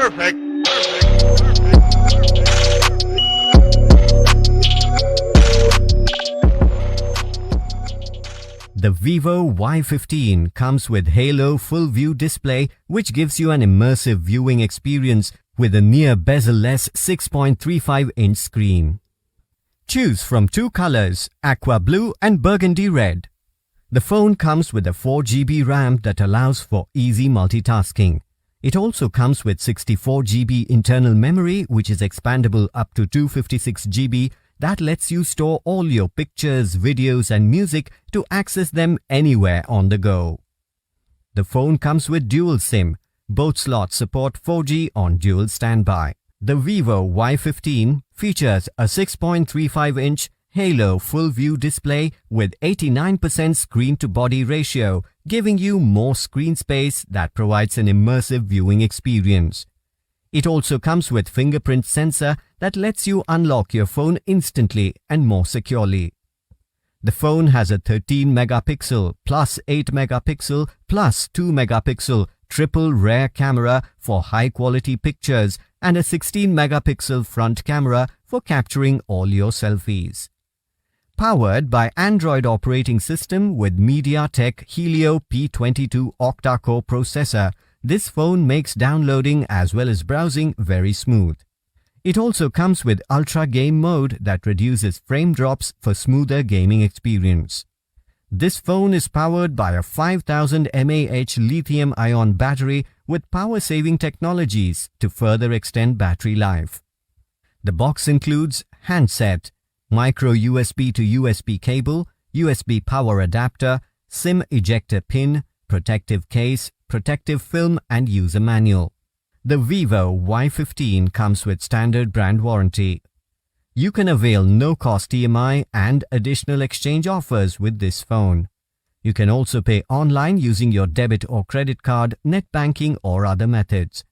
Perfect. The Vivo Y15 comes with Halo Full View display, which gives you an immersive viewing experience with a near bezel-less 6.35-inch screen. Choose from two colors, aqua blue and burgundy red. The phone comes with a 4 GB RAM that allows for easy multitasking. It also comes with 64 GB internal memory, which is expandable up to 256 GB. That lets you store all your pictures, videos and music to access them anywhere on the go. The phone comes with dual SIM. Both slots support 4G on dual standby. The Vivo Y15 features a 6.35-inch Halo Full View display with 89% screen-to-body ratio, giving you more screen space that provides an immersive viewing experience. It also comes with fingerprint sensor that lets you unlock your phone instantly and more securely. The phone has a 13 megapixel plus 8 megapixel plus 2 megapixel triple rear camera for high quality pictures and a 16 megapixel front camera for capturing all your selfies. Powered by Android operating system with MediaTek Helio P22 octa-core processor, this phone makes downloading as well as browsing very smooth. It also comes with Ultra Game mode that reduces frame drops for smoother gaming experience. This phone is powered by a 5000 mAh lithium-ion battery with power-saving technologies to further extend battery life. The box includes handset, micro USB to USB cable, USB power adapter, SIM ejector pin, protective case, protective film and user manual. The Vivo Y15 comes with standard brand warranty. You can avail no-cost EMI and additional exchange offers with this phone. You can also pay online using your debit or credit card, net banking or other methods.